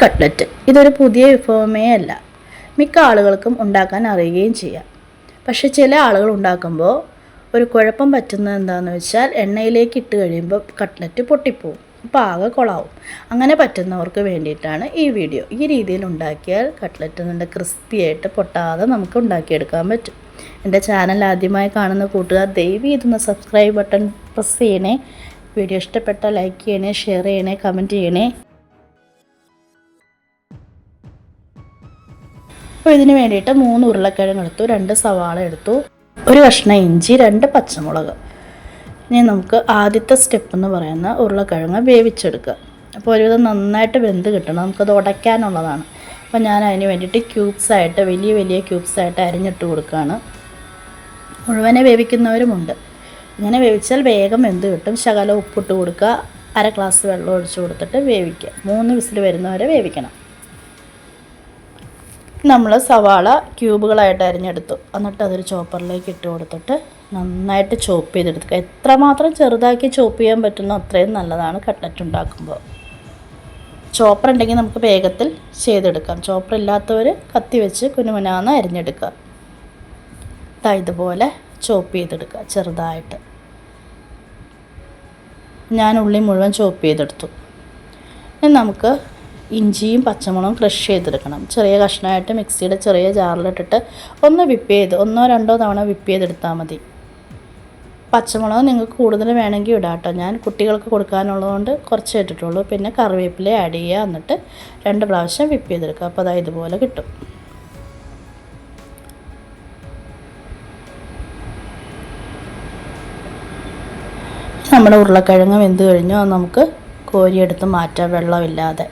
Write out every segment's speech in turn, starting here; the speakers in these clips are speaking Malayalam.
കട്ട്ലറ്റ് ഇതൊരു പുതിയ വിഭവമേ അല്ല. മിക്ക ആളുകൾക്കും ഉണ്ടാക്കാൻ അറിയുകയും ചെയ്യാം. പക്ഷെ ചില ആളുകൾ ഉണ്ടാക്കുമ്പോൾ ഒരു കുഴപ്പം പറ്റുന്നത് എന്താണെന്ന് വെച്ചാൽ എണ്ണയിലേക്ക് ഇട്ട് കഴിയുമ്പോൾ കട്ട്ലറ്റ് പൊട്ടിപ്പോവും, അപ്പോൾ ആകെ കൊളാവും. അങ്ങനെ പറ്റുന്നവർക്ക് വേണ്ടിയിട്ടാണ് ഈ വീഡിയോ. ഈ രീതിയിൽ ഉണ്ടാക്കിയാൽ കട്ട്ലറ്റ് നല്ല ക്രിസ്പിയായിട്ട് പൊട്ടാതെ നമുക്ക് ഉണ്ടാക്കിയെടുക്കാൻ പറ്റും. എൻ്റെ ചാനൽ ആദ്യമായി കാണുന്ന കൂട്ടുകാർ ദയവ് ഇതൊന്ന് സബ്സ്ക്രൈബ് ബട്ടൺ പ്രസ് ചെയ്യണേ. വീഡിയോ ഇഷ്ടപ്പെട്ടാൽ ലൈക്ക് ചെയ്യണേ, ഷെയർ ചെയ്യണേ, കമൻറ്റ് ചെയ്യണേ. അപ്പോൾ ഇതിന് വേണ്ടിയിട്ട് 3 ഉരുളക്കിഴങ്ങ് എടുത്തു, 2 സവാള എടുത്തു, 1 കഷ്ണം ഇഞ്ചി, 2 പച്ചമുളക്. ഇനി നമുക്ക് ആദ്യത്തെ സ്റ്റെപ്പ് എന്ന് പറയുന്ന ഉരുളക്കിഴങ്ങ് വേവിച്ചെടുക്കുക. അപ്പോൾ ഒരുവിധം നന്നായിട്ട് വെന്ത് കിട്ടണം, നമുക്കത് ഉടയ്ക്കാനുള്ളതാണ്. അപ്പോൾ ഞാൻ അതിന് വേണ്ടിയിട്ട് ക്യൂബ്സായിട്ട് വലിയ ക്യൂബ്സായിട്ട് അരിഞ്ഞിട്ട് കൊടുക്കുകയാണ്. മുഴുവനെ വേവിക്കുന്നവരുമുണ്ട്. ഇങ്ങനെ വേവിച്ചാൽ വേഗം വെന്ത് കിട്ടും. ശകലം ഉപ്പിട്ട് കൊടുക്കുക, 1/2 ഗ്ലാസ് വെള്ളം ഒഴിച്ച് കൊടുത്തിട്ട് വേവിക്കുക. 3 വിസിൽ വരുന്നവരെ വേവിക്കണം. നമ്മൾ സവാള ക്യൂബുകളായിട്ട് അരിഞ്ഞെടുത്തു, എന്നിട്ട് അതൊരു ചോപ്പറിലേക്ക് ഇട്ട് കൊടുത്തിട്ട് നന്നായിട്ട് ചോപ്പ് ചെയ്തെടുക്കുക. എത്രമാത്രം ചെറുതാക്കി ചോപ്പ് ചെയ്യാൻ പറ്റുന്നോ അത്രയും നല്ലതാണ് കട്ട്ലറ്റ് ഉണ്ടാക്കുമ്പോൾ. ചോപ്പർ ഉണ്ടെങ്കിൽ നമുക്ക് വേഗത്തിൽ ചെയ്തെടുക്കാം. ചോപ്പർ ഇല്ലാത്തവർ കത്തി വെച്ച് കുനുകുനാന്ന് അരിഞ്ഞെടുക്കുക. ഇതുപോലെ ചോപ്പ് ചെയ്തെടുക്കുക ചെറുതായിട്ട്. ഞാൻ ഉള്ളി മുഴുവൻ ചോപ്പ് ചെയ്തെടുത്തു. ഇനി നമുക്ക് ഇഞ്ചിയും പച്ചമുളകും ക്രഷ് ചെയ്തെടുക്കണം. ചെറിയ കഷ്ണമായിട്ട് മിക്സിയുടെ ചെറിയ ജാറിലിട്ടിട്ട് ഒന്ന് വിപ്പ് ചെയ്ത് 1-2 തവണ വിപ്പ് ചെയ്തെടുത്താൽ മതി. പച്ചമുളക് നിങ്ങൾക്ക് കൂടുതൽ വേണമെങ്കിൽ ഇടാം കേട്ടോ. ഞാൻ കുട്ടികൾക്ക് കൊടുക്കാനുള്ളതുകൊണ്ട് കുറച്ച് ഇട്ടിട്ടുള്ളൂ. പിന്നെ കറിവേപ്പില ആഡ് ചെയ്യുക, എന്നിട്ട് 2 പ്രാവശ്യം വിപ്പ് ചെയ്തെടുക്കുക. അപ്പോൾ ഇതുപോലെ കിട്ടും. നമ്മുടെ ഉരുളക്കിഴങ്ങ് വെന്ത് കഴിഞ്ഞു, അത് നമുക്ക് കോരിയെടുത്ത് മാറ്റാം വെള്ളമില്ലാതെ.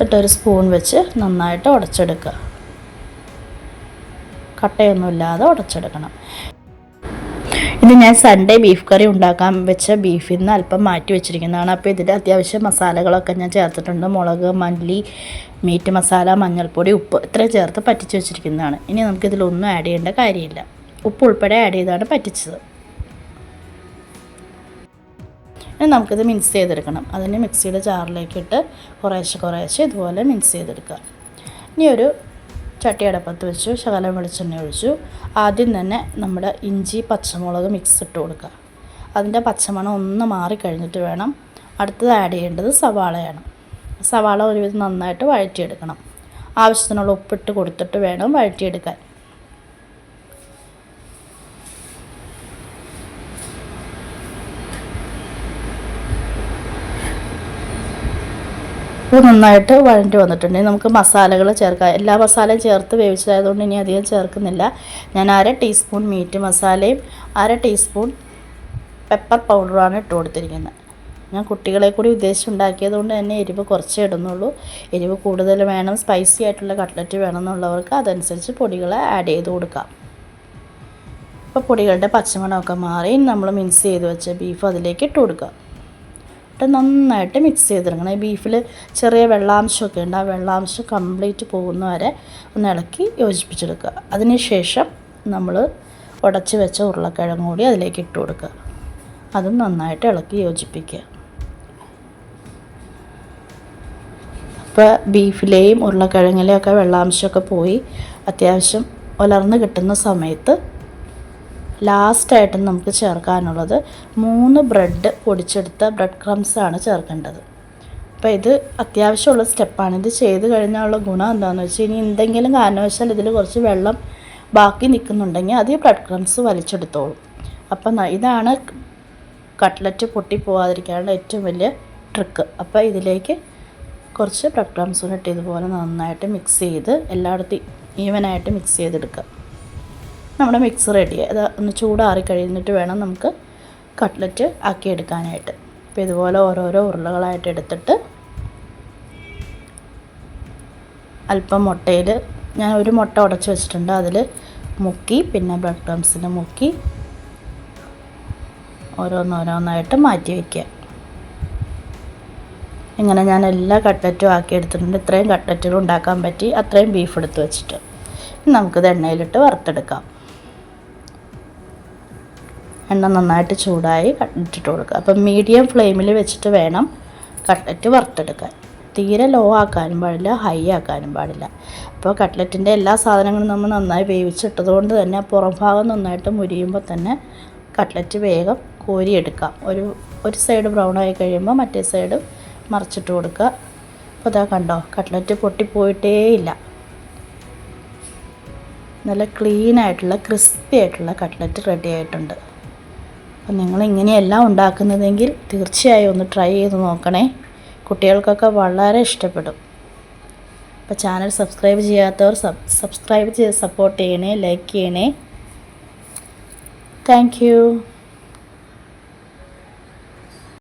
എന്നിട്ടൊരു സ്പൂൺ വെച്ച് നന്നായിട്ട് ഉടച്ചെടുക്കുക. കട്ടയൊന്നുമില്ലാതെ ഉടച്ചെടുക്കണം. ഇത് ഞാൻ സൺഡേ ബീഫ് കറി ഉണ്ടാക്കാൻ വെച്ച ബീഫിൽ നിന്ന് അല്പം മാറ്റി വെച്ചിരിക്കുന്നതാണ്. അപ്പോൾ ഇതിൻ്റെ അത്യാവശ്യം മസാലകളൊക്കെ ഞാൻ ചേർത്തിട്ടുണ്ട്. മുളക്, മല്ലി, മീറ്റ് മസാല, മഞ്ഞൾപ്പൊടി, ഉപ്പ് ഇത്രയും ചേർത്ത് പറ്റിച്ച് വെച്ചിരിക്കുന്നതാണ്. ഇനി നമുക്കിതിലൊന്നും ആഡ് ചെയ്യേണ്ട കാര്യമില്ല. ഉപ്പ് ഉൾപ്പെടെ ആഡ് ചെയ്താണ് പറ്റിച്ചത്. ഇനി നമുക്കിത് മിക്സ് ചെയ്തെടുക്കണം. അതിന് മിക്സിയുടെ ജാറിലേക്ക് ഇട്ട് കുറേശ്ശെ ഇതുപോലെ മിക്സ് ചെയ്തെടുക്കുക. ഇനി ഒരു ചട്ടി അടപ്പത്ത് വെച്ചു, ശകലം വെളിച്ചെണ്ണ ഒഴിച്ചു. ആദ്യം തന്നെ നമ്മുടെ ഇഞ്ചി പച്ചമുളക് മിക്സ് ഇട്ട് കൊടുക്കുക. അതിൻ്റെ പച്ചമണം ഒന്ന് മാറിക്കഴിഞ്ഞിട്ട് വേണം അടുത്തത് ആഡ് ചെയ്യേണ്ടത് സവാളയാണ്. സവാള ഒരുവിധം നന്നായിട്ട് വഴറ്റിയെടുക്കണം. ആവശ്യത്തിനുള്ള ഉപ്പിട്ട് കൊടുത്തിട്ട് വേണം വഴറ്റിയെടുക്കാൻ. ഇത് നന്നായിട്ട് വഴണ്ടി വന്നിട്ടുണ്ടെങ്കിൽ നമുക്ക് മസാലകൾ ചേർക്കാം. എല്ലാ മസാലയും ചേർത്ത് വേവിച്ചതായതുകൊണ്ട് ഇനി അധികം ചേർക്കുന്നില്ല. ഞാൻ 1/2 ടീസ്പൂൺ മീറ്റ് മസാലയും 1/2 ടീസ്പൂൺ പെപ്പർ പൗഡറുമാണ് ഇട്ട് കൊടുത്തിരിക്കുന്നത്. ഞാൻ കുട്ടികളെ കൂടി ഉദ്ദേശിച്ചുണ്ടാക്കിയതുകൊണ്ട് തന്നെ എരിവ് കുറച്ചേ ഇടുന്നുള്ളൂ. എരിവ് കൂടുതൽ വേണം, സ്പൈസി ആയിട്ടുള്ള കട്ട്ലറ്റ് വേണമെന്നുള്ളവർക്ക് അതനുസരിച്ച് പൊടികൾ ആഡ് ചെയ്ത് കൊടുക്കാം. അപ്പോൾ പൊടികളുടെ പച്ചമണമൊക്കെ മാറി നമ്മൾ മിക്സ് ചെയ്ത് വെച്ച ബീഫ് അതിലേക്ക് ഇട്ട് കൊടുക്കുക. നന്നായിട്ട് മിക്സ് ചെയ്തെടുക്കണം. ഈ ബീഫിൽ ചെറിയ വെള്ളാംശമൊക്കെ ഉണ്ട്, ആ വെള്ളാംശം കംപ്ലീറ്റ് പോകുന്ന വരെ ഒന്ന് ഇളക്കി യോജിപ്പിച്ചെടുക്കുക. അതിനുശേഷം നമ്മൾ ഉടച്ച് വെച്ച ഉരുളക്കിഴങ്ങ് കൂടി അതിലേക്ക് ഇട്ട് കൊടുക്കുക. അതും നന്നായിട്ട് ഇളക്കി യോജിപ്പിക്കുക. അപ്പോൾ ബീഫിലെയും ഉരുളക്കിഴങ്ങിലെയും ഒക്കെ വെള്ളാംശമൊക്കെ പോയി അത്യാവശ്യം ഉലർന്ന് കിട്ടുന്ന സമയത്ത് ലാസ്റ്റായിട്ട് നമുക്ക് ചേർക്കാനുള്ളത് 3 ബ്രെഡ് പൊടിച്ചെടുത്ത ബ്രെഡ് ക്രംസാണ് ചേർക്കേണ്ടത്. അപ്പോൾ ഇത് അത്യാവശ്യമുള്ള സ്റ്റെപ്പാണ്. ഇത് ചെയ്ത് കഴിഞ്ഞാലുള്ള ഗുണം എന്താണെന്ന് വെച്ചാൽ ഇനി എന്തെങ്കിലും കാരണവശാൽ ഇതിൽ കുറച്ച് വെള്ളം ബാക്കി നിൽക്കുന്നുണ്ടെങ്കിൽ അത് ഈ ബ്രെഡ് ക്രംസ് വലിച്ചെടുത്തോളും. അപ്പം ഇതാണ് കട്ട്ലറ്റ് പൊട്ടിപ്പോവാതിരിക്കാനുള്ള ഏറ്റവും വലിയ ട്രിക്ക്. അപ്പോൾ ഇതിലേക്ക് കുറച്ച് ബ്രെഡ് ക്രംസ് ഇട്ട് ഇതുപോലെ നന്നായിട്ട് മിക്സ് ചെയ്ത് എല്ലായിടത്തും ഈവനായിട്ട് മിക്സ് ചെയ്തെടുക്കുക. നമ്മുടെ മിക്സ് റെഡിയായി. അത് ഒന്ന് ചൂടാറി കഴിഞ്ഞിട്ട് വേണം നമുക്ക് കട്ട്ലറ്റ് ആക്കിയെടുക്കാനായിട്ട്. അപ്പോൾ ഇതുപോലെ ഓരോരോ ഉരുളകളായിട്ട് എടുത്തിട്ട് അല്പം മുട്ടയിൽ ഞാൻ 1 മുട്ട ഉടച്ച് വെച്ചിട്ടുണ്ട്, അതിൽ മുക്കി പിന്നെ ബ്രെഡ് ക്രംസിൽ മുക്കി ഓരോന്നോരോന്നായിട്ട് മാറ്റി വയ്ക്കുക. ഇങ്ങനെ ഞാൻ എല്ലാ കട്ട്ലറ്റും ആക്കിയെടുത്തിട്ടുണ്ട്. ഇത്രയും കട്ട്ലറ്റുകൾ ഉണ്ടാക്കാൻ പറ്റി, അത്രയും ബീഫ് എടുത്ത് വെച്ചിട്ട് നമുക്കിത് എണ്ണയിലിട്ട് വറുത്തെടുക്കാം. എണ്ണ നന്നായിട്ട് ചൂടായി കട്ട്ലറ്റ് ഇട്ട് കൊടുക്കുക. അപ്പം മീഡിയം ഫ്ലെയിമിൽ വെച്ചിട്ട് വേണം കട്ട്ലറ്റ് വറുത്തെടുക്കാൻ. തീരെ ലോ ആക്കാനും പാടില്ല, ഹൈ ആക്കാനും പാടില്ല. അപ്പോൾ കട്ട്ലറ്റിൻ്റെ എല്ലാ സാധനങ്ങളും നമ്മൾ നന്നായി വേവിച്ചിട്ടത് കൊണ്ട് തന്നെ പുറം ഭാഗം നന്നായിട്ട് മുരിയുമ്പോൾ തന്നെ കട്ട്ലറ്റ് വേഗം കോരിയെടുക്കാം. ഒരു സൈഡ് ബ്രൗൺ ആയി കഴിയുമ്പോൾ മറ്റേ സൈഡ് മറിച്ചിട്ട് കൊടുക്കുക. അപ്പോൾ അതാ കണ്ടോ, കട്ട്ലറ്റ് പൊട്ടിപ്പോയിട്ടേ ഇല്ല. നല്ല ക്ലീനായിട്ടുള്ള ക്രിസ്പി ആയിട്ടുള്ള കട്ട്ലറ്റ് റെഡി ആയിട്ടുണ്ട്. അപ്പം നിങ്ങളിങ്ങനെയെല്ലാം ഉണ്ടാക്കുന്നതെങ്കിൽ തീർച്ചയായും ഒന്ന് ട്രൈ ചെയ്ത് നോക്കണേ. കുട്ടികൾക്കൊക്കെ വളരെ ഇഷ്ടപ്പെടും. അപ്പോൾ ചാനൽ സബ്സ്ക്രൈബ് ചെയ്യാത്തവർ സബ്സ്ക്രൈബ് ചെയ്ത് സപ്പോർട്ട് ചെയ്യണേ, ലൈക്ക് ചെയ്യണേ. Thank you.